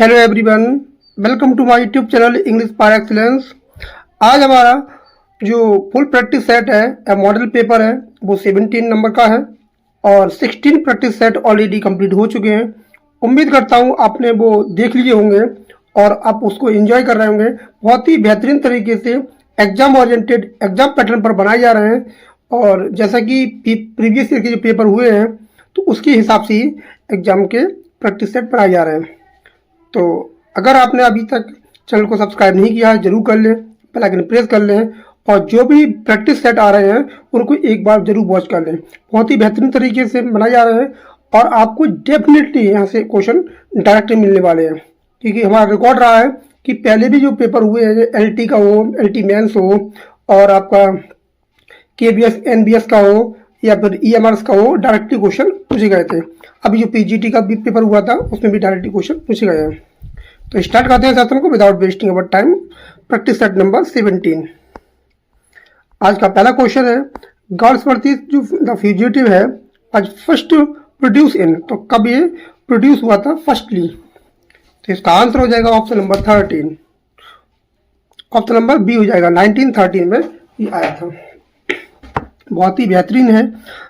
Hello everyone, welcome to my YouTube channel English Power Excellence. आज हमारा जो full practice set है model paper है वो 17 नंबर का है और 16 प्रैक्टिस सेट ऑलरेडी कंप्लीट हो चुके हैं। उम्मीद करता हूँ आपने वो देख लिए होंगे और आप उसको एंजॉय कर रहे होंगे। बहुत ही बेहतरीन तरीके से एग्जाम ओरिएंटेड एग्जाम पैटर्न पर बनाए जा रहे हैं और जैसा कि प्रीवियस ईयर के जो पेपर हुए हैं तो उसके हिसाब से ही एग्जाम के प्रैक्टिस सेट बनाए जा रहे हैं। तो अगर आपने अभी तक चैनल को सब्सक्राइब नहीं किया है जरूर कर लें, बेल आइकन प्रेस कर लें और जो भी प्रैक्टिस सेट आ रहे हैं उनको एक बार जरूर वॉच कर लें। बहुत ही बेहतरीन तरीके से बनाए जा रहे हैं और आपको डेफिनेटली यहाँ से क्वेश्चन डायरेक्टली मिलने वाले हैं, क्योंकि हमारा रिकॉर्ड रहा है कि पहले भी जो पेपर हुए हैं LT का हो, LT मेंस हो और आपका KBS NBS का हो या फिर EMRS का हो, डायरेक्टली क्वेश्चन पूछे गए थे। अभी जो PGT का भी पेपर हुआ था उसमें भी डायरेक्टली क्वेश्चन पूछे गए हैं। तो स्टार्ट करते हैं सेशन को without wasting our time. Practice set number 17। आज का पहला क्वेश्चन है, गर्ल्सवर्दी जो द फ्यूजिटिव है आज फर्स्ट प्रोड्यूस इन, तो कब ये प्रोड्यूस हुआ था फर्स्टली? तो इसका आंसर हो जाएगा option number 13। Option number B हो जाएगा, 1913 में ये आया था। बहुत ही बेहतरीन है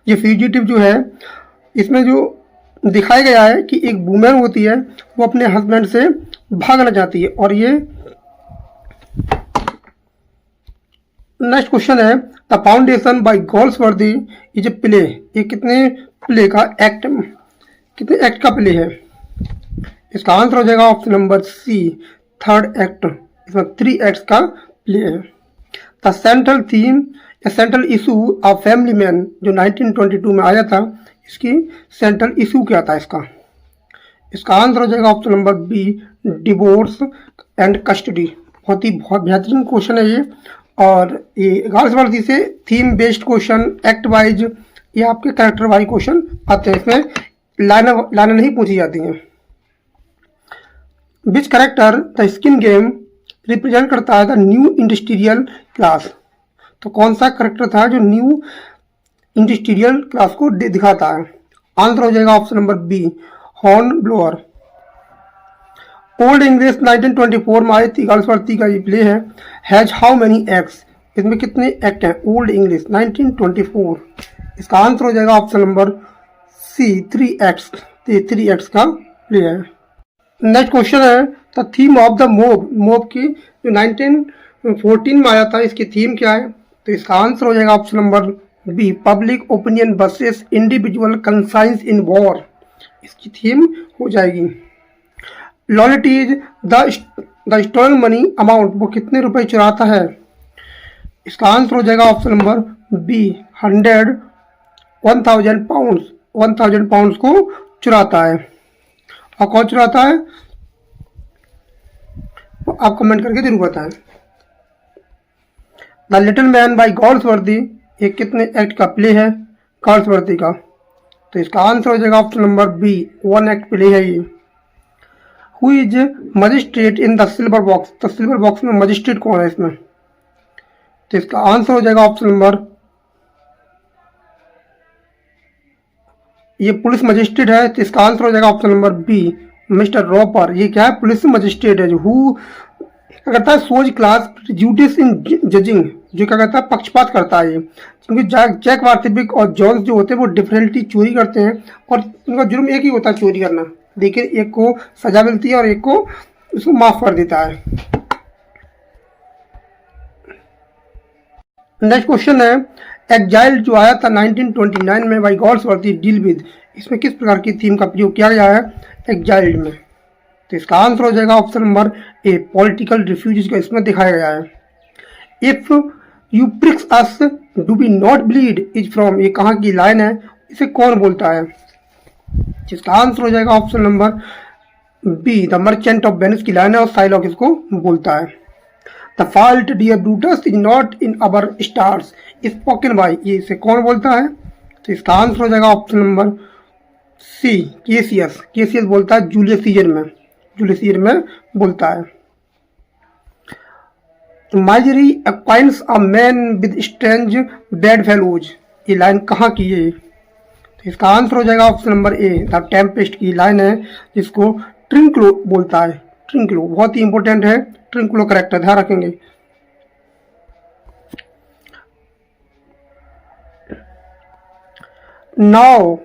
ये फ्यूजिटिव जो है। इसमें जो दिखाया गया है कि एक वुमेन होती है वो अपने हस्बैंड से भागना चाहती है और ये नेक्स्ट क्वेश्चन है, द फाउंडेशन बाय गर्ल्सवर्दी ये जो प्ले, ये कितने प्ले का एक्ट, कितने एक्ट का प्ले है? इसका आंसर हो जाएगा option number C, third act. इसमें 3 एक्ट्स का प्ले है। द सेंट्रल थीम या central issue of Family Man जो 1922 में आया था, इसकी सेंट्रल इशू क्या था इसका? इसका आंसर हो जाएगा option number B, divorce and custody. बहुत बेहतरीन क्वेश्चन है ये और ये गर्ल्सवर्दी से theme based question, act wise या आपके कैरेक्टर वाइज क्वेश्चन आते हैं। इसमें लाइनें नहीं पूछी जाती हैं। विच character the skin game represent करता है द न्यू इंडस्ट्रियल क्लास? तो कौन सा कैरेक्टर था जो न्यू इंडस्ट्रियल क्लास को दिखाता है? आंसर हो जाएगा option number B, horn blower. Old English 1924 में आई थी, गर्ल्सवर्दी का ये प्ले है। हैज हाउ मेनी एक्ट्स, इसमें कितने एक्ट हैं? Old English 1924। इसका आंसर हो जाएगा option number C, 3 acts. 3 acts का प्ले है। नेक्स्ट क्वेश्चन है, the theme of the mob, mob की जो 1914 में आया था इसकी थीम क्या है? तो इसका आंसर हो जाएगा option number B, public opinion versus individual conscience in war. इसकी थीम हो जाएगी। Loyalties the stolen money amount, वो कितने रुपए चुराता है? इसका आंसर हो जाएगा option number B, 1000 pounds. 1000 pounds को चुराता है। और कौन चुराता है तो आप कमेंट करके जरूर बताएं। The little man by Galsworthy ये कितने एक्ट का प्ले है गर्ल्सवर्दी का? तो इसका आंसर हो जाएगा option number B, 1 act play है ये। Who is magistrate in the silver box, तो सिल्वर बॉक्स में मजिस्ट्रेट कौन है इसमें? तो इसका आंसर हो जाएगा ऑप्शन नंबर, ये पुलिस मजिस्ट्रेट है। तो इसका आंसर हो जाएगा option number B, Mr Roper. ये क्या है? पुलिस मजिस्ट्रेट है जो हु क्या करता है, सोज क्लास प्रेजुडिस इन जजिंग, जो क्या करता है, पक्षपात करता है ये। क्योंकि जैक वार्थिबिक और जॉन्स जो होते हैं वो डिफरेंटली चोरी करते हैं और उनका जुर्म एक ही होता है, चोरी करना, लेकिन एक को सजा मिलती है और एक को उसको माफ कर देता है। नेक्स्ट क्वेश्चन है, एग्जाइल जो आया था 1929 में बाय गर्ल्सवर्दी डील विद, इसमें किस प्रकार की थीम का प्रयोग किया गया है एग्जाइल में? तो इसका आंसर हो जाएगा option number A, political refugees का इसमें दिखाया गया है। If you pricks us do we not bleed is from, ये कहाँ की लाइन है, इसे कौन बोलता है? जिसका आंसर हो जाएगा option number B, the merchant of Venice की लाइन है और साइलॉक इसको बोलता है। The fault dear Brutus is not in our stars spoken by, ये इसे कौन बोलता है? तो इसका आंसर हो जाएगा ऑप्शन नंबर सी, केसियस। केसियस बोलता है जूलियस सीजर में, जूलियस सीजर में बोलता है। Misery acquaints a man with strange bedfellows, ये लाइन कहाँ की है? तो इसका आंसर हो जाएगा option number A, the Tempest की लाइन है जिसको ट्रिंक्लो बोलता है। ट्रिंकलो, बहुत ही इंपॉर्टेंट है, ट्रिंकलो करेक्ट है, ध्यान रखेंगे। Now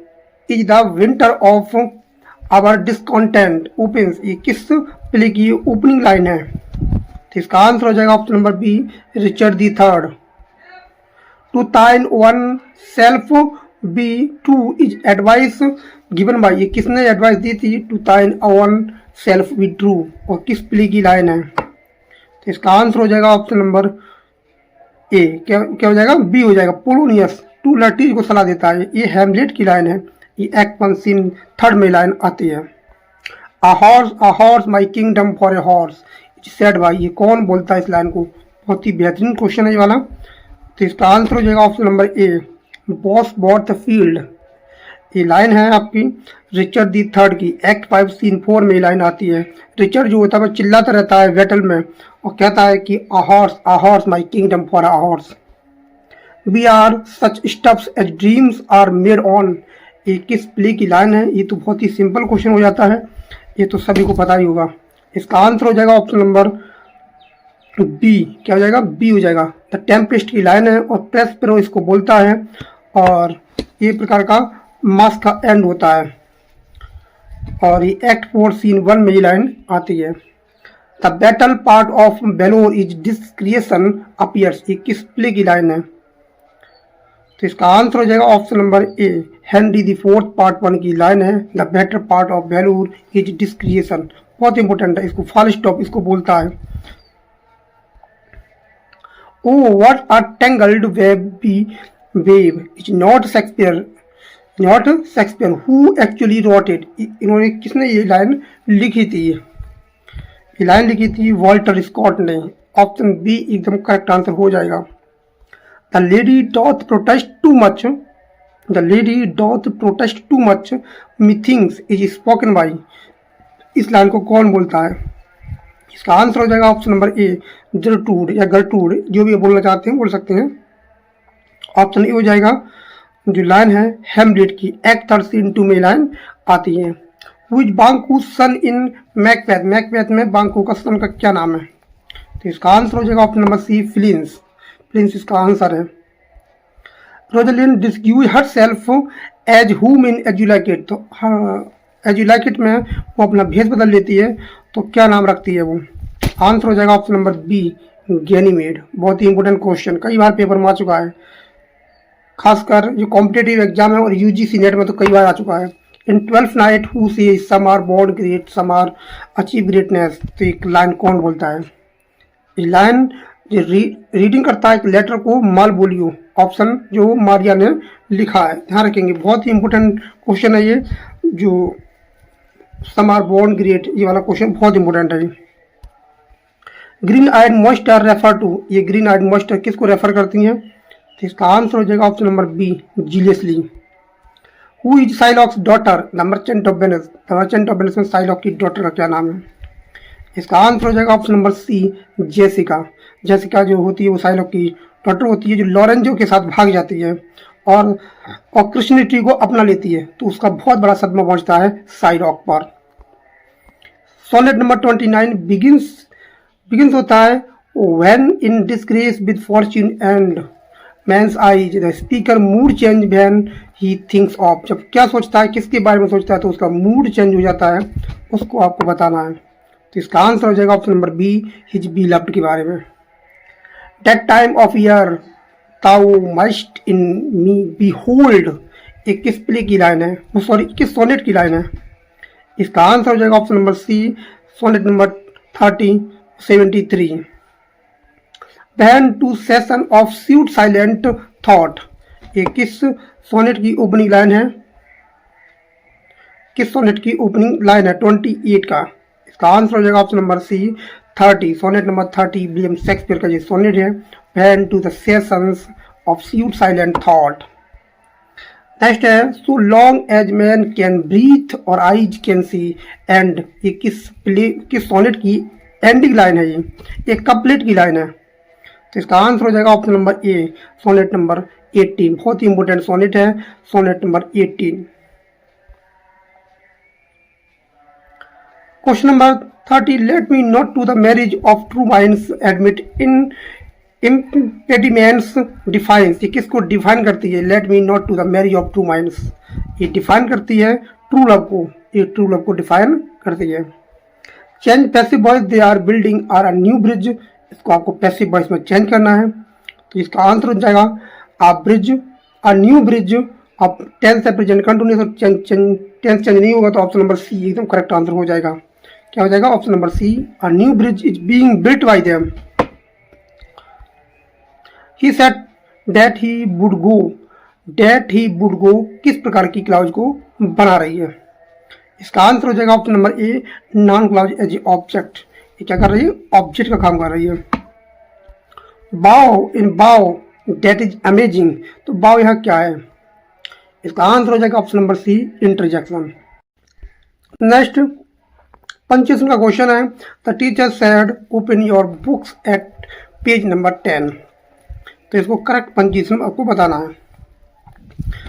is the winter of our discontent opens, ये किस प्ले की ओपनिंग लाइन है? तो इसका आंसर हो जाएगा option number B, Richard the third. To thine own self be to is advice given by, ये किसने एडवाइस दी थी? To thine own self be true, और किस प्ले की लाइन है? तो इसका आंसर हो जाएगा ऑप्शन नंबर ए, क्या हो जाएगा? बी हो जाएगा। पोलोनियस टू लड़कीज को सलाह देता है, ये हैमलेट की लाइन है, ये एक्ट 1 सीन 3 में लाइन आती है। अ horse my kingdom for a horse said bye, ये कौन बोलता है इस लाइन को? बहुत ही बेहतरीन क्वेश्चन है ये वाला। तो इसका आंसर हो जाएगा option number A, boss bought the field, ये लाइन है आपकी रिचर्ड दी थर्ड की, एक्ट 5 सीन 4 में लाइन आती है। रिचर्ड जो होता है वो चिल्लाता रहता है बैटल में और कहता है कि a horse my kingdom for a horse. We are such stuffs as dreams are made on, ये किस प्ले की लाइन है? ये तो बहुत ही सिंपल क्वेश्चन हो जाता है, ये तो सभी को पता ही होगा। इसका आंसर हो जाएगा ऑप्शन नंबर बी, क्या हो जाएगा? बी हो जाएगा। द टेम्पेस्ट की लाइन है और प्रेस्पेरो इसको बोलता है, और ये प्रकार का मास का एंड होता है, और ये एक्ट 4 सीन 1 में ये लाइन आती है। The battle part of valour is discretion appears, ये किस प्ले की लाइन है? तो इसका आंसर हो जाएगा option number A, Henry the fourth part 1 की लाइन है। The better part of valour is discretion, बहुत इंपॉर्टेंट है, इसको फुल स्टॉप इसको बोलता है। O what a tangled web is not Shakespeare who actually wrote it, इन्होंने किसने ये लाइन लिखी थी? ये लाइन लिखी थी वॉल्टर स्कॉट ने। ऑप्शन बी एकदम करेक्ट आंसर हो जाएगा। The lady doth protest too much, the lady doth protest too much methinks is spoken by, इस लाइन को कौन बोलता है? इसका आंसर हो जाएगा ऑप्शन नंबर ए, जर्टूड या गर्टूड, जो भी बोलना चाहते हैं बोल सकते हैं। ऑप्शन ए हो जाएगा। जो लाइन है हेमलेट की, एक्ट 3 सीन 2 में लाइन आती है। विच बांकू सन इन मैकबेथ, मैकबेथ में बांकू का सन का क्या नाम है? तो इसका आंसर हो जाएगा ऑप्शन नंबर सी, फिलिंस, फिलिंस इसका आंसर है। Rosalind discusses herself as whom in एजुलाइकेट, तो एजुलाइकेट में वो अपना भेष बदल लेती है, तो क्या नाम रखती है वो? आंसर हो जाएगा ऑप्शन नंबर बी, गैनीमेड। बहुत ही इंपॉर्टेंट क्वेश्चन, कई बार पेपर में आ चुका है, खासकर जो कॉम्पिटेटिव एग्जाम है और यूजीसी नेट में तो कई बार आ चुका है। इन 12th night who say some are born great some are achieve greatness, तो एक लाइन कौन बोलता है? ये लाइन जो रीडिंग करता है एक लेटर को मालवोलियो, ऑप्शन जो मारिया ने लिखा है, ध्यान रखेंगे। बहुत ही इंपॉर्टेंट क्वेश्चन है ये, जो सम आर बोर्न ग्रेट, ये वाला क्वेश्चन बहुत इंपॉर्टेंट है। Green eyed monster refer to, ये ग्रीन आइड मॉइस्टर किसको रेफर करती हैं? तो इसका आंसर हो जाएगा option number B, jealousy. Who is Shylock's daughter, the merchant of Venice, the merchant of Venice में साइलॉक की डॉटर का क्या नाम है? इसका आंसर हो जाएगा option number C, Jessica. Jessica जो होती है वो साइलॉक की डॉटर होती है, जो लॉरेंजो के साथ भाग जाती है और क्रिश्चियनिटी को अपना लेती है, तो उसका बहुत बड़ा सदमा पहुंचता है साइलॉक पर। सोनेट नंबर 29 बिगिंस होता है when in disgrace with fortune and men's eyes the speaker mood change when he thinks of, जब क्या सोचता है, किसके बारे में सोचता है, तो उसका मूड चेंज हो जाता है, उसको आपको बताना है। तो इसका आंसर हो जाएगा ऑप्शन नंबर बी, हिज बीलव्ड के बारे में। That time of year tau must in me behold, एक किस प्ले की लाइन है? सॉरी, किस सोनेट की लाइन है? इसका आंसर हो जाएगा option number C, sonnet number 73। When to session of sweet silent thought, ये किस सोनेट की ओपनिंग लाइन है? किस सोनेट की ओपनिंग लाइन है 28 का? इसका आंसर हो जाएगा option number C, 30, sonnet number 30 William Shakespeare का ये सोनेट है। When to the sessions of sweet silent thought. Next है so long as men can breathe or eyes can see and, ये किस सोनेट की एंडिंग लाइन है? ये couplet की लाइन है। तो इसका आंसर हो जाएगा option number A, sonnet number 18, बहुत ही इंपॉर्टेंट सोनेट है, sonnet number 18। Question number 30, let me not to the marriage of true minds admit in impediments defines. ये किसको डिफाइन करती है? Let me not to the marriage of true minds, ये define करती है ट्रू लव को, ये ट्रू लव को डिफाइन करती है। Change passive voice, they are building are a new bridge, इसको आपको पैसिव वॉइस में चेंज करना है। तो इसका आंसर हो जाएगा अ ब्रिज, अ न्यू ब्रिज। अब टेंस है प्रेजेंट कंटिन्यूस, टेंस चेंज नहीं होगा तो ऑप्शन नंबर सी एकदम करेक्ट आंसर हो जाएगा। क्या हो जाएगा? Option number C, a new bridge is being built by them. He said that he would go, that he would go किस प्रकार की क्लाउज को बना रही है? इसका आंसर हो जाएगा option number A, noun clause as a object. ये क्या कर रही है? ऑब्जेक्ट का काम कर रही है। बाओ, इन बाओ दैट इज अमेजिंग, तो बाओ यहाँ क्या है? इसका आंसर हो जाएगा option number C, interjection. Next 25 का क्वेश्चन है, the teacher said open your books at page number 10। तो इसको करेक्ट पंक्चुएशन आपको बताना है।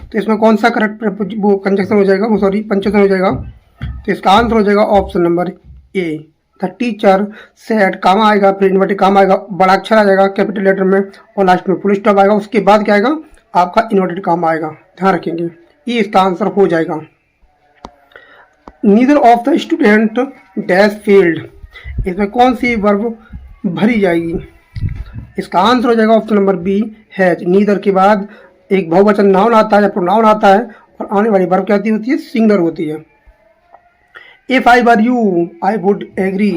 तो इसमें कौन सा करेक्ट वो कंजक्शन हो जाएगा, वो सॉरी पंक्चुएशन हो जाएगा। तो इसका आंसर हो जाएगा option number A, the teacher said, comma आएगा, फिर इन्वर्टेड कामा आएगा, बड़ा अक्षर आ जाएगा कैपिटल लेटर में, और लास्ट में फुल स्टॉप आएगा। उसके बाद क्या आएगा? आपका इन्वर्टेड कामा आएगा, ध्यान रखेंगे। ये इसका आंसर हो जाएगा। Neither of the student dash field, इसमें कौन सी वर्ब भरी जाएगी? इसका आंसर हो जाएगा option number B, has. Neither के बाद एक बहुवचन नाउन आता है या प्रोनाउन आता है, और आने वाली वर्ब क्या होती है? सिंगुलर होती है। If I were you I would agree,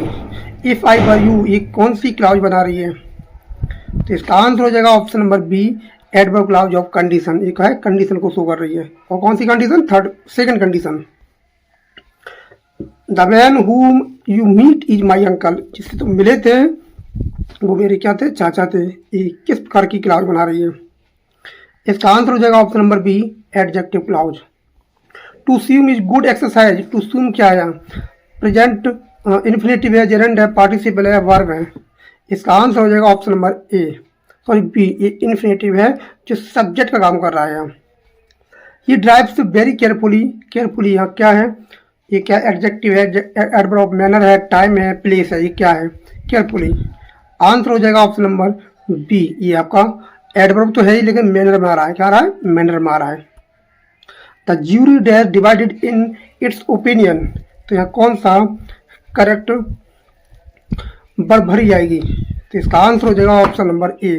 if I were you ये कौन सी क्लाउज बना रही है? तो इसका आंसर हो जाएगा option number B, adverb clause of condition. ये क्या है? कंडीशन को शो कर रही है। और कौन सी condition? Second condition. The man whom you meet is my uncle, जिससे तुम मिले थे वो मेरे क्या थे? चाचा थे। ये किस प्रकार की क्लाउज बना रही है? इसका आंसर हो जाएगा option number B, adjective clause. To swim is good exercise, to swim क्या है? प्रेजेंट इन्फिनेटिव है, जेरेंड है, पार्टिसिपल है, वर्ब है। इसका आंसर हो जाएगा option number A, sorry B, ये इन्फिनेटिव है जो सब्जेक्ट का काम कर रहा है। ये ड्राइव्स वेरी केयरफुली, केयरफुली यहाँ क्या है? ये क्या एडजेक्टिव है, एडवर्ब ऑफ मैनर है, टाइम है, प्लेस है, ये क्या है? केयरफुली। आंसर हो जाएगा ऑप्शन नंबर बी, ये आपका एडवर्ब तो है ही लेकिन मैनर में आ रहा है। क्या आ रहा है? मैनर में आ रहा है। The jury dash divided in its opinion, तो यहाँ कौन सा करेक्ट वर्ब भरी जाएगी? तो इसका आंसर हो जाएगा ऑप्शन नंबर ए,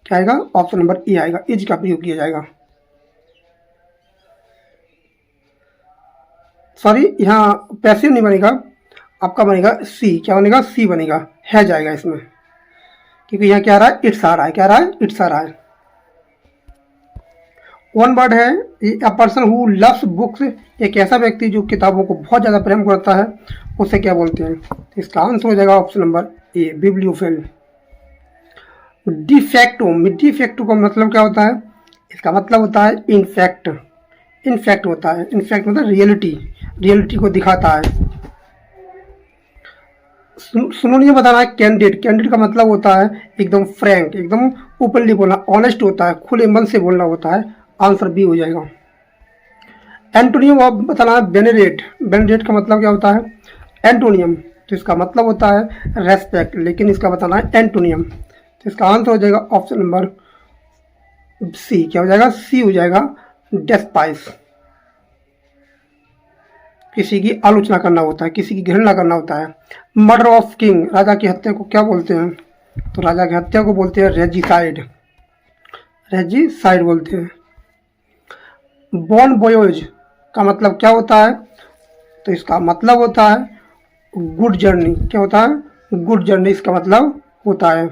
क्या आएगा? ऑप्शन नंबर ए आएगा, इज का प्रयोग किया जाएगा। सॉरी, यहाँ पैसिव नहीं बनेगा, आपका बनेगा सी। क्या बनेगा? सी बनेगा, है जाएगा इसमें, क्योंकि यहाँ क्या आ रहा है? इट्स आ रहा है। क्या आ रहा है? इट्स आ रहा है। वन वर्ड है, a person who loves books, एक ऐसा व्यक्ति जो किताबों को बहुत ज़्यादा प्रेम करता है, उसे क्या बोलते हैं? तो इसका आंसर हो जाएगा option number A, bibliophile. De facto, de facto का मतलब क्या होता है? इसका मतलब होता है इनफैक्ट, इनफैक्ट होता है। इनफैक्ट मतलब रियलिटी, रियलिटी को दिखाता है। सुनोनिया बताना है कैंडिड, कैंडिड का मतलब होता है एकदम फ्रैंक, एकदम ओपनली बोलना, ऑनेस्ट होता है, खुले मन से बोलना होता है। आंसर बी हो जाएगा। एंटोनियम ऑफ बताना है बेनेरेट, बेनेरेट का मतलब क्या होता है? एंटोनियम, तो इसका मतलब होता है रेस्पेक्ट, लेकिन इसका बताना है एंटोनियम। तो इसका आंसर हो जाएगा ऑप्शन नंबर सी। क्या हो जाएगा? सी हो जाएगा, डेस्पाइस, किसी की आलोचना करना होता है, किसी की घृणा करना होता है। मर्डर ऑफ किंग, राजा की हत्या को क्या बोलते हैं? तो राजा की हत्या को बोलते हैं रेजिसाइड, रेजिसाइड बोलते हैं। बॉन बॉयोज का मतलब क्या होता है? तो इसका मतलब होता है गुड जर्नी। क्या होता है? गुड जर्नी इसका मतलब होता है।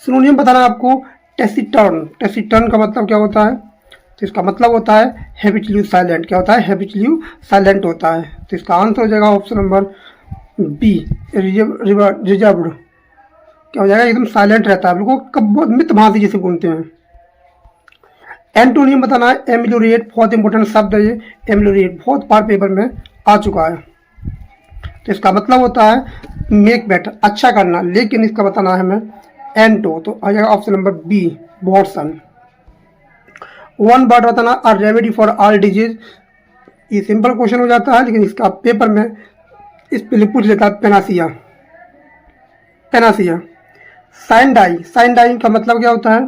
सिनोनिम बताना है आपको टेसिटर्न, टेसिटर्न का मतलब क्या होता है? तो इसका मतलब होता है हैबिचुअली साइलेंट। क्या होता है? हैबिचुअली साइलेंट होता है। तो इसका आंसर हो जाएगा ऑप्शन नंबर बी, रिजर्व्ड। क्या हो जाएगा? एकदम साइलेंट रहता है, बिल्कुल कब मित भांति जिसे बोलते हैं। एंटोनियम बताना है एमिलोरेट, बहुत इंपॉर्टेंट शब्द है ये। एमिलोरेट बहुत बार पेपर में आ चुका है। तो इसका मतलब होता है मेक बेटर, अच्छा करना, लेकिन इसका बताना है हमें एंटो। तो आ जाएगा option number B, Watson. One word बताना a remedy for all disease. ये सिंपल क्वेश्चन हो जाता है, लेकिन इसका पेपर में इस पे लिख पूछ लेता है पेनासिया, पेनासिया। साइंडाई, साइंडाई का मतलब क्या होता है?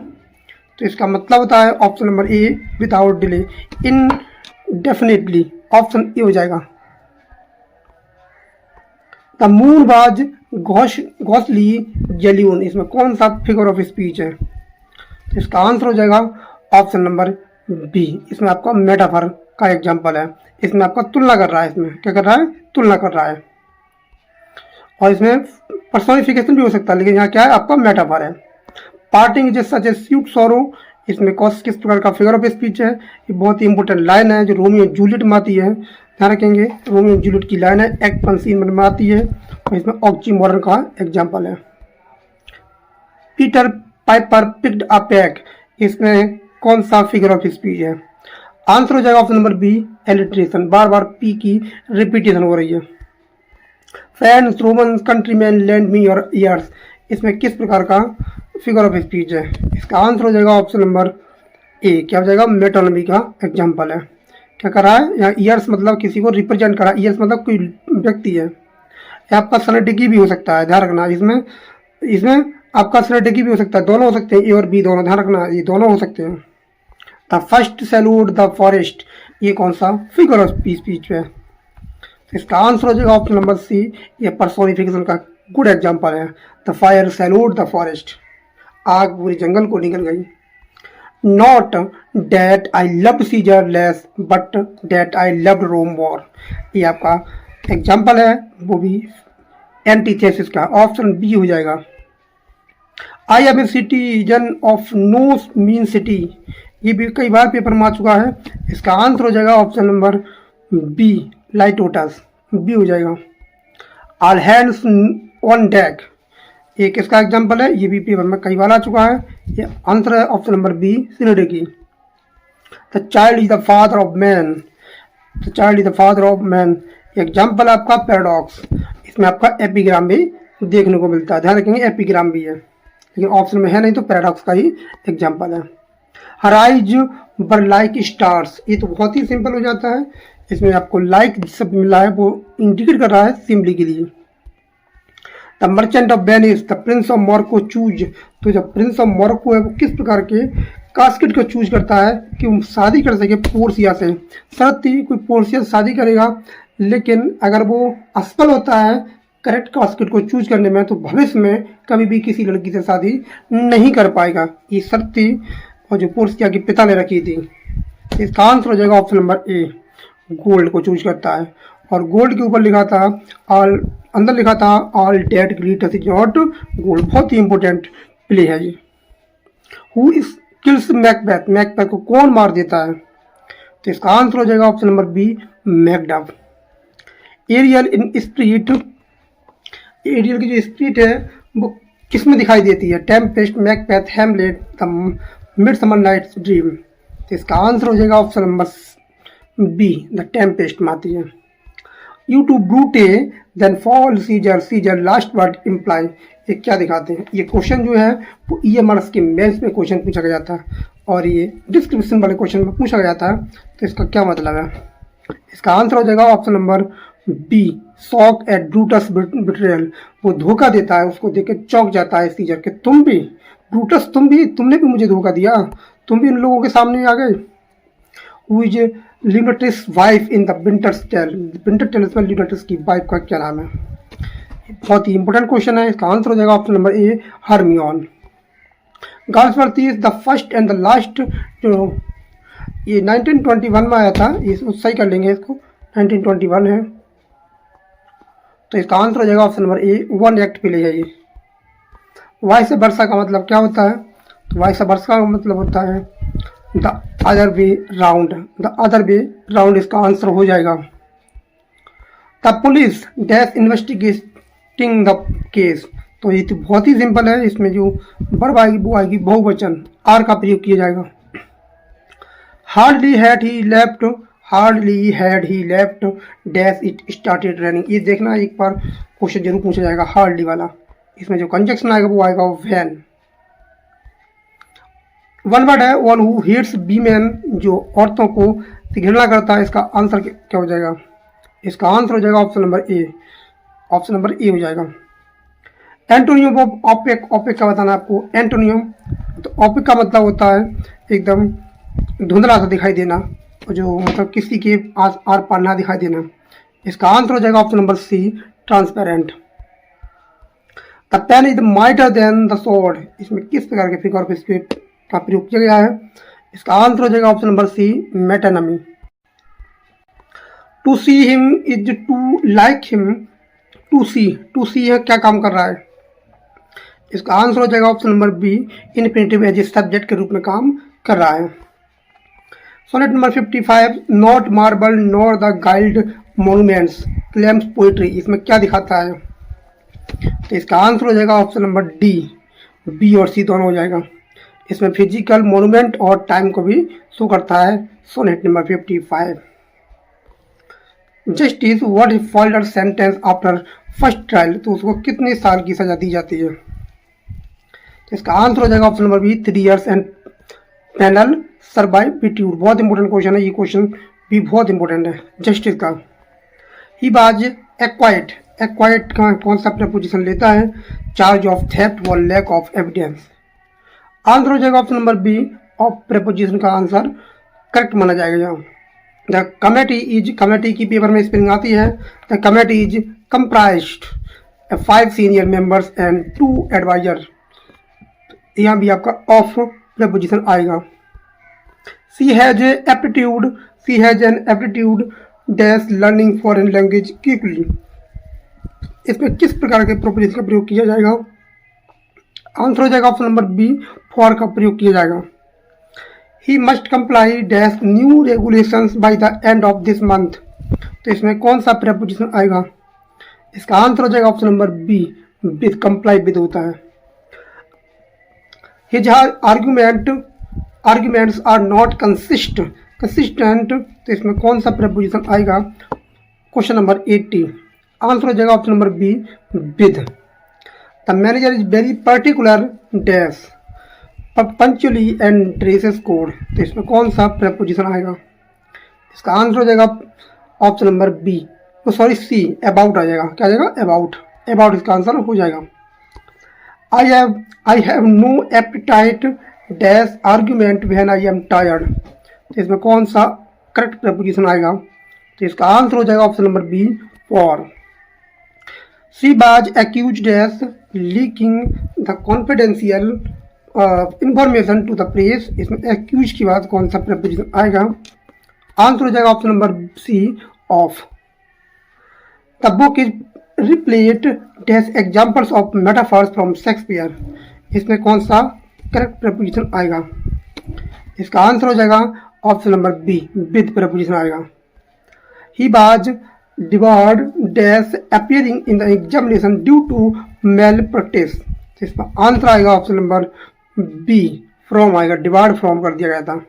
तो इसका मतलब होता है option number A without delay, indefinitely, option A हो जाएगा। द मून वाज घोसली जेल्यून, इसमें कौन सा फिगर ऑफ स्पीच है? तो इसका आंसर हो जाएगा ऑप्शन नंबर बी। इसमें आपका मेटाफर का एग्जाम्पल है, इसमें आपका तुलना कर रहा है, इसमें क्या कर रहा है? तुलना कर रहा है। और इसमें पर्सोनिफिकेशन भी हो सकता है, लेकिन यहाँ क्या है? आपका मेटाफर है। Parting just such a sweet sorrow, इसमें किस प्रकार का फिगर ऑफ स्पीच है? ये बहुत ही इंपॉर्टेंट लाइन है जो रोमियो जूलियट में आती है, ध्यान रखेंगे। रोमियो जूलियट की लाइन है, एक्ट 1 सीन में आती है, और इसमें ऑक्सीमोरन का एग्जाम्पल है। पीटर पाइपर पिक्ड अ पेग, इसमें कौन सा फिगर ऑफ स्पीच है? आंसर हो जाएगा ऑप्शन नंबर बी एलिट्रेशन, बार बार पी की रिपीटेशन हो रही है। Friends Roman countryman land me your ears, इसमें किस प्रकार का फिगर ऑफ स्पीच है? इसका आंसर हो जाएगा ऑप्शन नंबर ए, क्या हो जाएगा? मेटोनमी का एग्जाम्पल है। क्या कर रहा है यहाँ? ईयर्स मतलब किसी को रिप्रेजेंट कर रहा है, ईयर्स मतलब कोई व्यक्ति है। आपका सनेटिकी भी हो सकता है, ध्यान रखना। इसमें इसमें आपका सनेटिकी भी हो सकता है, दोनों हो सकते हैं, ए और बी दोनों, ध्यान रखना, ये दोनों हो सकते हैं। The first salute the forest, ये कौन सा फिगर ऑफ स्पीच है? तो इसका आंसर हो जाएगा ऑप्शन नंबर सी, ये पर्सोनिफिकेशन का गुड एग्जाम्पल है। The fire salute the forest, आग पूरे जंगल को निकल गई। Not that I loved Caesar less but that I loved Rome more, ये आपका एग्जाम्पल है, वो भी एंटीथेसिस का, ऑप्शन बी हो जाएगा। I am a citizen of no mean city, ये भी कई बार पेपर में आ चुका है। इसका आंसर हो जाएगा ऑप्शन नंबर बी लाइटोटस, बी हो जाएगा। ऑल हैंड्स ऑन डेक, ये किसका एग्जाम्पल है? ये भी पेपर में कई बार आ चुका है, ये आंसर है option number B synecdoche. The child is the father of man, the child is the father of man, example आपका पैराडॉक्स, इसमें आपका एपिग्राम भी देखने को मिलता है, ध्यान रखेंगे एपिग्राम भी है, लेकिन ऑप्शन में है नहीं, तो पैराडॉक्स का ही एग्जाम्पल है। हर आइज बर लाइक स्टार्स, ये तो बहुत ही सिंपल हो जाता है, इसमें आपको लाइक सब मिला है वो इंडिकेट कर रहा है सिंपली के लिए। The merchant of Venice the Prince of Morocco choose, तो जब प्रिंस ऑफ मोरक्को है वो किस प्रकार के कास्केट को चूज करता है कि वो शादी कर सके पोर्सिया से? शर्त थी कोई पोर्सिया से शादी करेगा, लेकिन अगर वो असफल होता है करेक्ट कास्केट को चूज करने में, तो भविष्य में कभी भी किसी लड़की से शादी नहीं कर पाएगा, ये शर्त थी, और जो पोर्सिया के पिता ने रखी थी। इसका आंसर हो जाएगा ऑप्शन नंबर ए, गोल्ड को चूज करता है। और गोल्ड के ऊपर लिखा था ऑल, अंदर लिखा था all that glitters is not gold, बहुत ही इंपॉर्टेंट प्ले है ये। Who is kills Macbeth, Macbeth को कौन मार देता है? तो इसका आंसर हो जाएगा option number B Macduff. Ariel in spirit, Ariel की जो स्प्रिट है वो किसमें दिखाई देती है? Tempest, Macbeth, Hamlet, the midsummer night's dream. तो इसका आंसर हो जाएगा option number B the Tempest में आती है। You too Brute then fall Caesar, Caesar last word imply, ये क्या दिखाते हैं? ये क्वेश्चन जो है वो EMRS के मेंस में क्वेश्चन पूछा गया था, और ये डिस्क्रिप्शन वाले क्वेश्चन में पूछा गया था, तो इसका क्या मतलब है? इसका आंसर हो जाएगा option number B shock at Brutus betrayal, वो धोखा देता है, उसको देख के चौंक जाता है सीजर के, तुम भी ब्रूटस, तुमने भी मुझे धोखा दिया, तुम भी इन लोगों के सामने आ गए। Who is Leontes wife in the winter's tale, winter tales में ल्यूनाटिस की वाइफ का क्या नाम है? बहुत ही इंपॉर्टेंट क्वेश्चन है, इसका आंसर हो जाएगा option number A Hermione. Galsworthy is the first and the last, जो ये 1921 में आया था, ये सही कर लेंगे इसको, 1921 है, तो इसका आंसर हो जाएगा ऑप्शन नंबर ए 1 एक्ट प्ले है ये। वाइस वर्षा का मतलब क्या होता है? तो वाइस वर्षा का मतलब होता है the other way round, the other way round इसका आंसर हो जाएगा। The police dash investigating the case, तो ये तो बहुत ही सिंपल है, इसमें जो वर्ब आएगी वो आएगी बहुवचन, आर का प्रयोग किया जाएगा। Hardly had he left dash it started running, ये देखना एक बार क्वेश्चन जरूर पूछा जाएगा हार्डली वाला, इसमें जो कंजक्शन आएगा वो आएगा वैन। वन वर्ड है वन हु हेट्स वीमेन, जो औरतों को घृणा करता है, इसका आंसर क्या हो जाएगा? इसका आंसर हो जाएगा option number A option number ए हो जाएगा। एंटोनियम ऑफ ओपेक, ओपेक का बताना आपको एंटोनियम। तो ओपेक का मतलब होता है एकदम धुंधला सा दिखाई देना, और जो मतलब किसी के आर पार ना दिखाई देना। इसका आंसर हो जाएगा option number C, transparent. The pen is mightier than the sword, इसमें किस प्रकार के फिगर ऑफ स्पीच का प्रयोग किया गया है? इसका आंसर हो जाएगा option number C, metonymy. To see him is to like him, to see है क्या काम कर रहा है? इसका आंसर हो जाएगा option number B, infinitive as a subject के रूप में काम कर रहा है। Sonnet number 55, not marble nor the gilded monuments claims poetry, इसमें क्या दिखाता है? तो इसका आंसर हो जाएगा ऑप्शन नंबर डी, बी और सी दोनों हो जाएगा। इसमें फिजिकल मोन्यूमेंट और टाइम को भी शो करता है sonnet number 55। Justice what is Falder sentence after first trial, तो उसको कितने साल की सजा दी जाती है? तो इसका आंसर हो जाएगा option number B, 3 years and penal servitude. बहुत इंपॉर्टेंट क्वेश्चन है, ये क्वेश्चन भी बहुत इंपॉर्टेंट है जस्टिस का। ही बाज एक्वाइट, एक्वाइट का कौन सा प्रपोजिशन लेता है? चार्ज ऑफ थेफ्ट और लैक ऑफ एविडेंस। आंसर हो जाएगा option number B, of proposition का आंसर करेक्ट माना जाएगा यहाँ। द कमेटी इज, कमेटी की पेपर में स्पेलिंग आती है, the committee is comprised 5 senior members and 2 advisors। यहाँ भी आपका ऑफ प्रपोजिशन आएगा। She has aptitude, she has an aptitude dash learning foreign language quickly, इसमें किस प्रकार के प्रपोजिशन का प्रयोग किया जाएगा? आंसर हो जाएगा ऑप्शन नंबर बी, फॉर का प्रयोग किया जाएगा। He must comply dash new regulations by the end of this month, तो इसमें कौन सा प्रपोजिशन आएगा? इसका आंसर हो जाएगा option number B, with, comply with होता है। His arguments are not consistent, तो इसमें कौन सा प्रपोजिशन आएगा? Question number 80। आंसर हो जाएगा option number B, with. The manager is very particular dash punctually and dresses code, तो इसमें कौन सा प्रपोजिशन आएगा? इसका आंसर हो जाएगा option number B, sorry C, about आ जाएगा। क्या आ जाएगा? अबाउट, अबाउट इसका आंसर हो जाएगा। I have no appetite dash argument when I am tired, तो इसमें कौन सा करेक्ट प्रपोजिशन आएगा? तो इसका आंसर हो जाएगा option number B, for. She was accused dash leaking the confidential information to the press, इसमें एक्यूज के बाद कौन सा प्रपोजिशन आएगा? आंसर हो जाएगा option number C, of. The book is replete dash examples of metaphors from Shakespeare, इसमें कौन सा करेक्ट प्रपोजिशन आएगा? इसका आंसर हो जाएगा option number B, with proposition आएगा। He was debarred dash appearing in the examination due to malpractice, इसमें answer आएगा ऑप्शन नंबर बी, फ्रॉम आएगा, डिबार्ड फ्रॉम कर दिया गया था।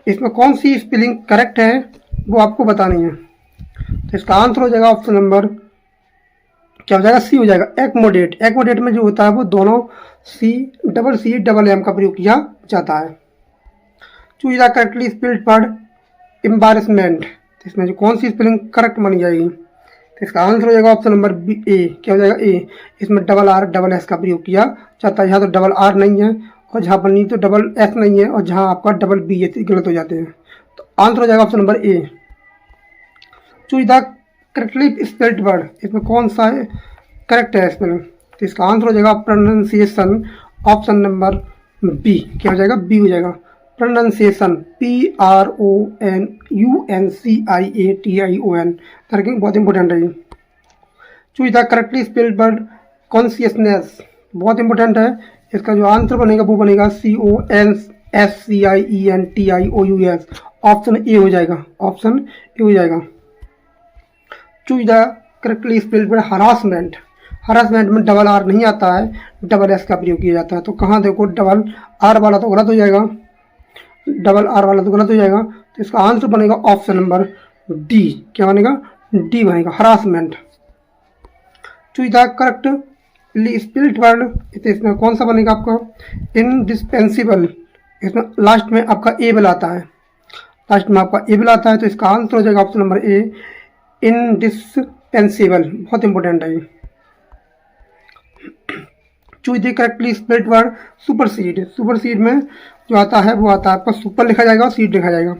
इसमें कौन सी स्पेलिंग करेक्ट है वो आपको बतानी है, तो इसका आंसर हो जाएगा ऑप्शन नंबर क्या हो जाएगा? सी हो जाएगा, एक्मोडेट। एक्मोडेट में जो होता है वो दोनों सी डबल एम का प्रयोग किया जाता है। Choose the correctly spelled word embarrassment, इसमें जो कौन सी स्पेलिंग करेक्ट मानी जाएगी? तो इसका आंसर हो जाएगा ऑप्शन नंबर बी, ए। क्या हो जाएगा? ए। इसमें डबल आर डबल एस का प्रयोग किया जाता है। यहाँ तो डबल आर नहीं है, और जहाँ पर नहीं तो डबल एस नहीं है, और जहाँ आपका डबल बी है गलत हो जाते हैं। तो आंसर हो जाएगा option number A. Choose the correctly spelled word, इसमें कौन सा है करेक्ट है स्पेलिंग? तो इसका आंसर हो जाएगा प्रोनाउंसिएशन, ऑप्शन नंबर बी। क्या हो जाएगा? बी हो जाएगा, प्रोनाउंसिएशन, PRONUNCIATION, तर्किंग बहुत इंपॉर्टेंट है ये। Choose the correctly spelled word consciousness, बहुत इंपॉर्टेंट है। इसका जो आंसर बनेगा वो बनेगा CONSCIENTIOUS, ऑप्शन ए हो जाएगा, ऑप्शन ए हो जाएगा। Choose the correctly spelled word harassment, harassment में डबल आर नहीं आता है, डबल एस का प्रयोग किया जाता है। तो कहाँ देखो, डबल आर वाला तो गलत हो जाएगा, डबल आर वाला तो गलत हो जाएगा। तो इसका आंसर बनेगा ऑप्शन नंबर डी। क्या बनेगा? डी बनेगा, harassment. Choose the correctly spelled word, इसमें कौन सा बनेगा आपका? इनडिस्पेंसिबल, इसमें लास्ट में आपका एबल आता है, लास्ट में आपका एबल आता है। तो इसका आंसर हो जाएगा ऑप्शन नंबर ए, इंडिस्पेंसिबल, बहुत इंपॉर्टेंट है ये। Choose the correctly spelled word supersede. Supersede में जो आता है वो आता है आपका सुपर लिखा जाएगा और सीड लिखा जाएगा।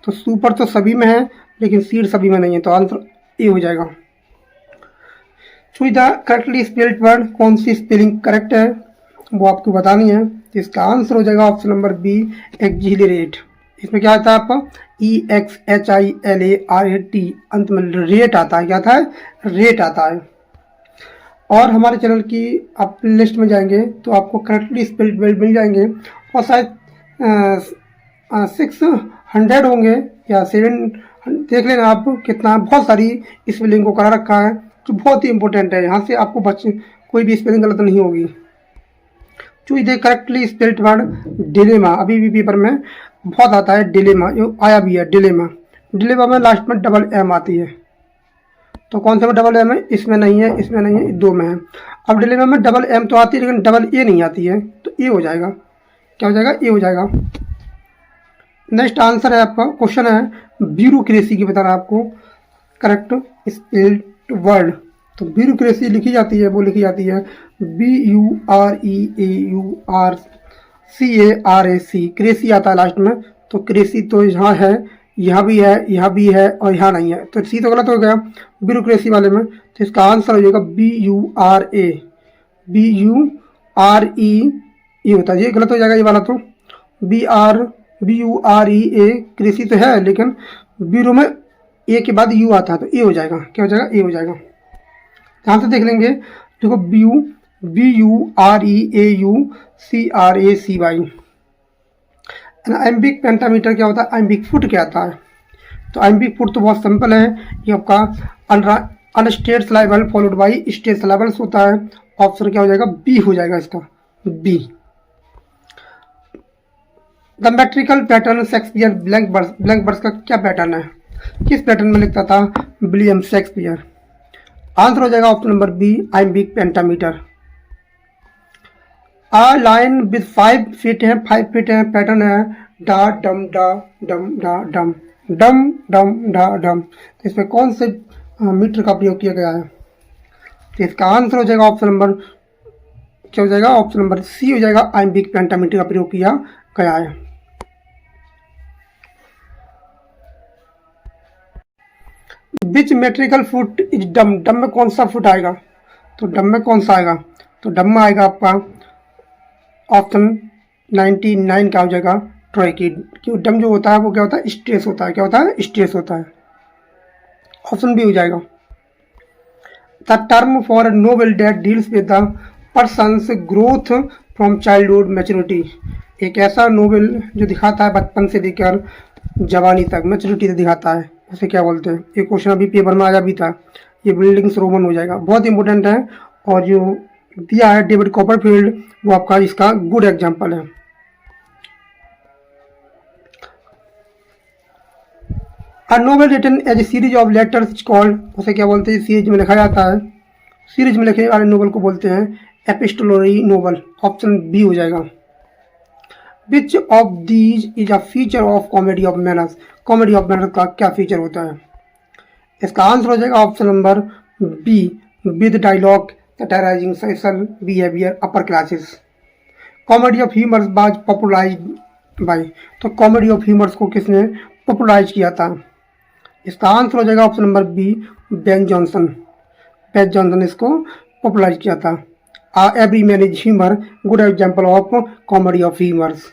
तो सुपर तो सभी में है लेकिन सीड सभी में नहीं है, तो आंसर ए हो जाएगा। Choose the correctly spelled word, कौन सी स्पेलिंग करेक्ट है वो आपको बतानी है। तो इसका आंसर हो जाएगा ऑप्शन नंबर बी, एक्जिलरेट। इसमें क्या आता है आपका EXHILARAT, अंत में रेट आता है। क्या आता है? रेट आता है। और हमारे चैनल की आप लिस्ट में जाएंगे तो आपको करेक्टली स्पेल्ड वर्ड मिल जाएंगे और शायद 600 होंगे या 7, देख लेना आप कितना, बहुत सारी स्पेलिंग को करा रखा है जो बहुत ही इंपॉर्टेंट है। यहाँ से आपको बच्चे कोई भी स्पेलिंग गलत नहीं होगी। Choose the correctly spelled word dilemma. अभी भी पेपर में बहुत आता है डिलेमा, जो आया भी है डिलेमा। डिलेमा में लास्ट में डबल एम आती है, तो कौन से में डबल एम है? इसमें नहीं है, इसमें नहीं है, दो में है। अब डिलेमा में डबल एम तो आती है लेकिन डबल ए नहीं आती है, तो ए हो जाएगा। क्या हो जाएगा? ए हो जाएगा। नेक्स्ट आंसर है आपका, क्वेश्चन है ब्यूरोक्रेसी की बताना आपको करेक्ट स्पेल्ड वर्ड। तो ब्यूरोक्रेसी लिखी जाती है, वो लिखी जाती है BUREAURCARAC। क्रेसी आता है लास्ट में, तो क्रेसी तो यहाँ है, यहाँ भी है, यहाँ भी है और यहाँ नहीं है, तो सी तो गलत हो गया ब्यूरोक्रेसी वाले में। तो इसका आंसर हो जाएगा BURE होता है, ये गलत हो जाएगा ये वाला। तो BUREA कृषि तो है लेकिन ब्यूरो में ए के बाद यू आता है, तो ए हो जाएगा। क्या हो जाएगा? ए हो जाएगा। ध्यान से देख लेंगे, देखो BUREAUCRACY। एम्बिक पेंटामीटर क्या होता है? एम्बिक फुट क्या आता है? तो एम्बिक फुट तो बहुत सिंपल है, ये आपका अनस्टेट सिलेबल फॉलोड बाई स्टेट सिलेबल्स होता है। ऑप्शन क्या हो जाएगा? बी हो जाएगा इसका, B. The metrical pattern Shakespeare blank verse का क्या पैटर्न है? किस पैटर्न में लिखता था विलियम शेक्सपियर? आंसर हो जाएगा option number B, iambic pentameter. A line with 5 feet है, 5 फीट है, पैटर्न है डा डम डा डम डा डम डम डम डा डम। तो इसमें कौन से मीटर का प्रयोग किया गया है? तो इसका आंसर हो जाएगा ऑप्शन नंबर, क्या हो जाएगा? ऑप्शन नंबर सी हो जाएगा, आइम्बिक पेंटामीटर का प्रयोग किया गया है। विच मेट्रिकल फुट इज डम। डम में कौन सा फुट आएगा? तो डम में कौन सा आएगा? तो डम में आएगा आपका ऑप्शन 99 क्या हो जाएगा? ट्रोइकिड। क्यों? डम जो होता है वो क्या होता है? स्ट्रेस होता है। क्या होता है? स्ट्रेस होता है। ऑप्शन बी हो जाएगा। The term for a novel that deals with the persons growth from childhood maturity. एक ऐसा नोवेल जो दिखाता है बचपन से लेकर जवानी तक, मैच्योरिटी तक दिखाता है, उसे क्या बोलते हैं? ये क्वेश्चन अभी पेपर में आया भी था। ये बिल्डिंग्स रोमन हो जाएगा, बहुत इंपॉर्टेंट है। और जो दिया है डेविड कॉपरफील्ड, वो आपका इसका गुड एग्जांपल है। A novel written as a series of letters called, उसे क्या बोलते हैं? सीरीज में लिखा जाता है, सीरीज में लिखे वाले नोवेल को बोलते हैं एपिस्टोलरी नोवेल। ऑप्शन बी हो जाएगा। Which of these is a feature of comedy of manners. Comedy of manners का क्या फीचर होता है? इसका आंसर हो जाएगा option number B, with dialogue satirising social behaviour upper classes. Comedy of humours was popularised by. तो comedy of humours को किसने पॉपुलराइज किया था? इसका आंसर हो जाएगा option number B, Ben Jonson. Ben Jonson इसको पॉपुलराइज किया था। Every man is humour, good example of comedy of humours.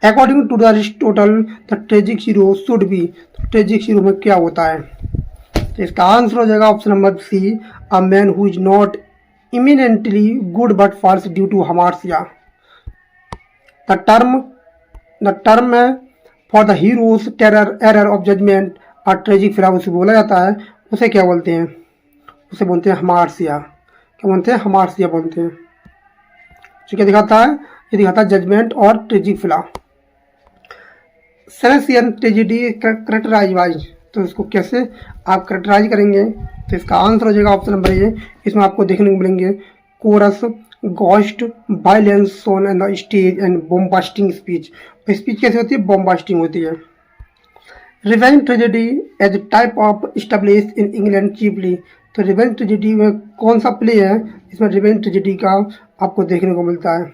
According to the Aristotle the tragic hero should be. Tragic hero में क्या होता है? तो इसका आंसर हो जाएगा option number C, a man who is not eminently good but falls due to hamartia. The term है for the hero's terror error of judgement और ट्रेजिक फिर उसे बोला जाता है, उसे क्या बोलते हैं? उसे बोलते हैं हमार्सिया। क्या बोलते हैं? हमार्सिया बोलते हैं। जो क्या दिखाता है? ये दिखाता है जजमेंट और ट्रेजिक फिला। सेलेसियन ट्रेजिडी करेक्टराइज वाइज, तो इसको कैसे आप करेक्टराइज करेंगे? तो इसका आंसर हो जाएगा ऑप्शन नंबर ए। इसमें आपको देखने को मिलेंगे chorus, ghost, violence shown and the stage and bombastic speech. Speech कैसे होती है? बॉम्बास्टिंग होती है। Revenge tragedy as type of establish in England chiefly. तो रिवेंज ट्रेजेडी में कौन सा प्ले है इसमें रिवेंज ट्रेजेडी का आपको देखने को मिलता है?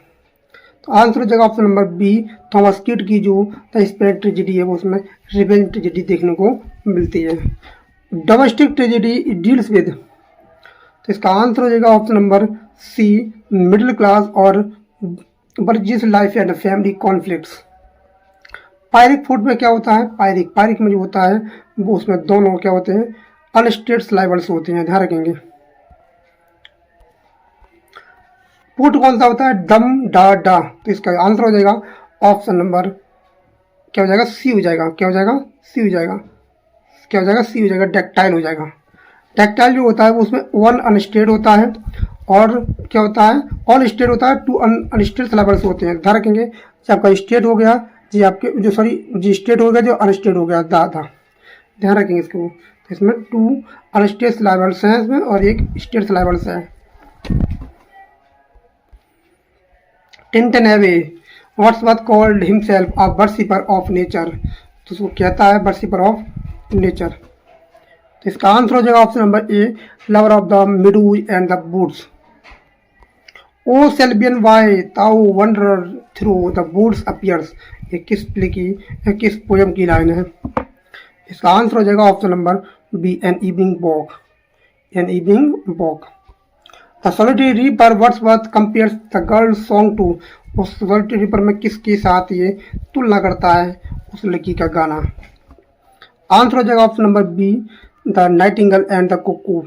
तो आंसर हो जाएगा option number B, Thomas Kyd की जो द स्पेनिश ट्रेजेडी है वो उसमें रिवेंज ट्रेजेडी देखने को मिलती है। डोमेस्टिक ट्रेजेडी डील्स विद, तो इसका आंसर हो जाएगा option number C, middle class और bourgeois life and family conflicts. Pyrrhic foot में क्या होता है? पायरिक में जो होता है वो उसमें दोनों क्या होते हैं? अनस्टेट स्लाइबल्स होते हैं, ध्यान रखेंगे। पुट कौन सा होता है? दम डा डा। तो इसका आंसर हो जाएगा ऑप्शन नंबर क्या हो जाएगा? सी हो जाएगा। क्या हो जाएगा? सी हो जाएगा। क्या हो जाएगा? सी हो जाएगा, डेक्टाइल हो जाएगा। डेक्टाइल जो होता है वो उसमें वन अनस्टेट होता है और क्या होता है? ऑल स्टेट होता है, टू अनस्टेट सिलेबल्स होते हैं, ध्यान रखेंगे। जो आपका स्टेट हो गया जी, आपके जो जी स्टेट हो गया, जो अनस्टेट हो गया दा, ध्यान रखेंगे इसको। तो इसमें टू अनस्टेट सिलेबल्स हैं इसमें और एक स्टेट सिलेबल्स है। Tintern Abbey Wordsworth called himself a worshipper of nature. तो उसको कहता है वर्शिपर ऑफ नेचर। तो इसका आंसर हो जाएगा option number A, lover of the meadows and the woods. O sylvan Wye thou wander through the woods appears. ये किस प्ले की, किस पोयम की लाइन है? इसका आंसर हो जाएगा option number B, an evening walk. An evening walk. The solitary reaper Wordsworth compares the girl's song to. उस सॉलिटरी रीपर में किसके साथ ये तुलना करता है उस लड़की का गाना? आंसर हो जाएगा option number B, the nightingale and the cuckoo.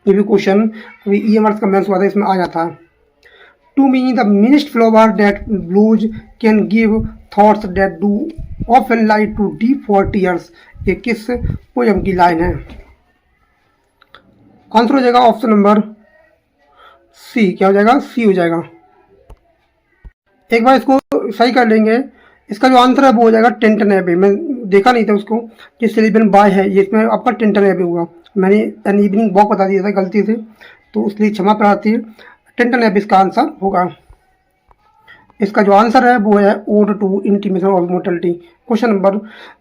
ये भी क्वेश्चन अभी ईएमआर का मेंस हुआ था, इसमें आ जाता है। To me the meanest flower that blows can give thoughts that do often lie too deep for tears. ये किस पोयम की लाइन है? आंसर हो जाएगा ऑप्शन नंबर सी। क्या हो जाएगा? सी हो जाएगा। एक बार इसको सही कर लेंगे। इसका जो आंसर है वो हो जाएगा टिंटन एबे। मैं देखा नहीं था उसको कि सेलिबन बाय है, ये इसमें आपका टिंटन एबे हुआ। मैंने एन इवनिंग वॉक बता दिया था गलती से, तो उसके लिए क्षमा प्रार्थी है। टिंटन एबे इसका आंसर होगा। इसका जो आंसर है वो है ode to intimation of mortality. Question number,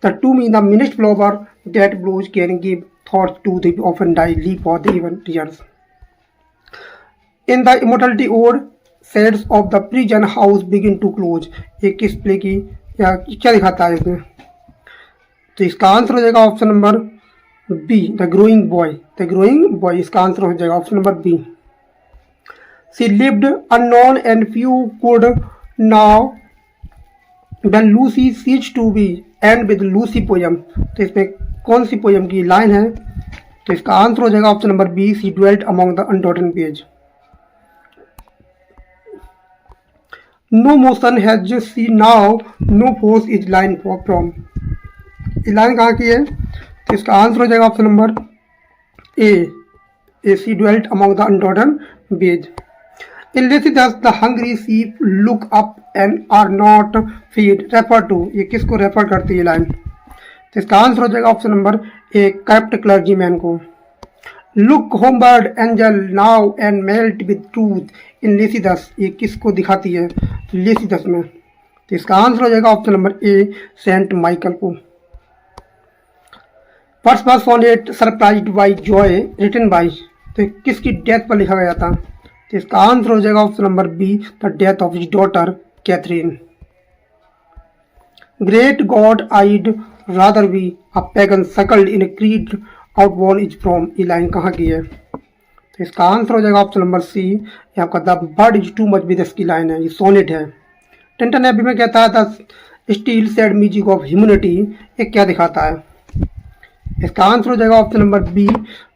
the to me the meanest flower that blows can give thoughts to the often die leave for the even tears. In the immortality ode shades of the prison house begin to close. ये किस play की या क्या दिखाता है इसमें? तो इसका आंसर हो जाएगा option number B, the growing boy. The growing boy इसका आंसर हो जाएगा option number B. She lived unknown and few could now when Lucy cease to be and with Lucy poem. तो इसमें कौन सी पोयम की line है? तो इसका आंसर हो जाएगा option number B, she dwelt among the untrodden page. No motion has she now no force is line from. ये लाइन कहाँ की है? तो इसका आंसर हो जाएगा option number A, she dwelt among the untrodden page. In Lycidas, the hungry sheep look up and are not feed. Refer to, ये किसको रेफर करती है लाइन? तो इसका आंसर हो जाएगा option number A, corrupt clergyman को। Look homeward angel now and melt with truth in Lycidas. ये किसको दिखाती है लिसिदस में? तो इसका आंसर हो जाएगा option number A, Saint Michael को। फर्स्ट बस sonnet surprised by joy written by. तो किसकी डेथ पर लिखा गया था? तो इसका आंसर हो जाएगा option number B, the death of his daughter Catherine. Great God I'd rather be a pagan suckled in creed outworn is from. ये लाइन कहाँ की है? तो इसका आंसर हो जाएगा ऑप्शन नंबर सी, ये आपका the bird is too much with की लाइन है, ये सोनेट है। टिंटन एबे में कहता है the still sad music of humanity. ये क्या दिखाता है? इसका आंसर हो जाएगा option number B,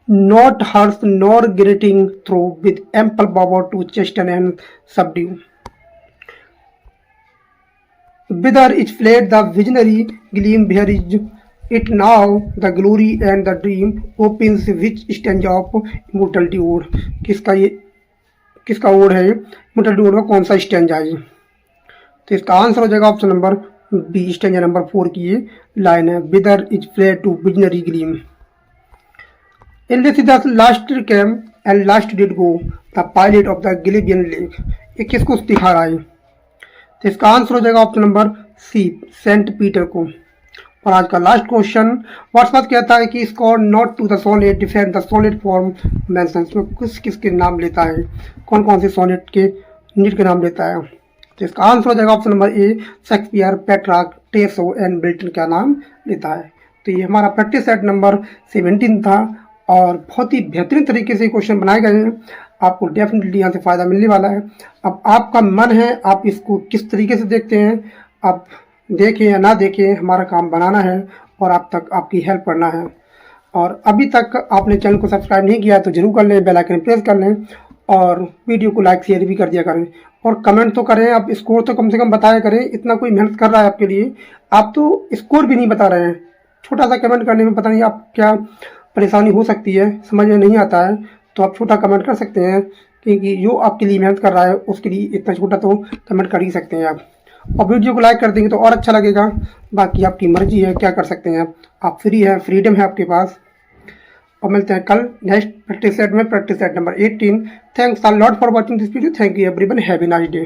not harsh nor grating through with ample power to chasten and subdue. Whither is fled the visionary gleam, where is it now the glory and the dream opens which stanza of immortality ode। किसका odd है? immortality ode का कौन सा stanza है? तो इसका answer हो जाएगा option number B, stanza number 4 की ये लाइन है, whither is fled to visionary gleam। In Lycidas last came and last did go, the pilot of the Gillian lake। ये किसको दिखा रहा है? तो इसका आंसर हो जाएगा option number C, Saint Peter को। और आज का लास्ट क्वेश्चन वर्ड्सवर्थ कहता है कि scorn not to the sonnet define the sonnet form mention, इसमें किस किस के नाम लेता है, कौन कौन से सोनेट के नीट के नाम लेता है। तो इसका आंसर हो जाएगा option number A, Shakespeare, Petrarch, Tasso and Milton का नाम लेता है। तो ये हमारा प्रैक्टिस सेट नंबर 17 था और बहुत ही बेहतरीन तरीके से क्वेश्चन बनाए गए हैं। आपको डेफिनेटली यहाँ से फ़ायदा मिलने वाला है। अब आपका मन है आप इसको किस तरीके से देखते हैं, आप देखें या ना देखें, हमारा काम बनाना है और आप तक आपकी हेल्प करना है। और अभी तक आपने चैनल को सब्सक्राइब नहीं किया तो जरूर कर लें, बेल आइकन प्रेस कर लें और वीडियो को लाइक शेयर भी कर दिया करें और कमेंट तो करें। आप स्कोर तो कम से कम बताया करें, इतना कोई मेहनत कर रहा है आपके लिए, आप तो स्कोर भी नहीं बता रहे हैं। छोटा सा कमेंट करने में पता नहीं आप क्या परेशानी हो सकती है, समझ में नहीं आता है, तो आप छोटा कमेंट कर सकते हैं क्योंकि जो आपके लिए मेहनत कर रहा है उसके लिए इतना छोटा तो कमेंट कर ही सकते हैं आप। और वीडियो को लाइक कर देंगे तो और अच्छा लगेगा। बाकी आपकी मर्जी है, क्या कर सकते हैं आप फ्री है, फ्रीडम है आपके पास। और मिलते हैं कल नेक्स्ट प्रैक्टिस सेट में, practice set number 18। Thanks a lot for watching this video. Thank you everyone, have a nice day.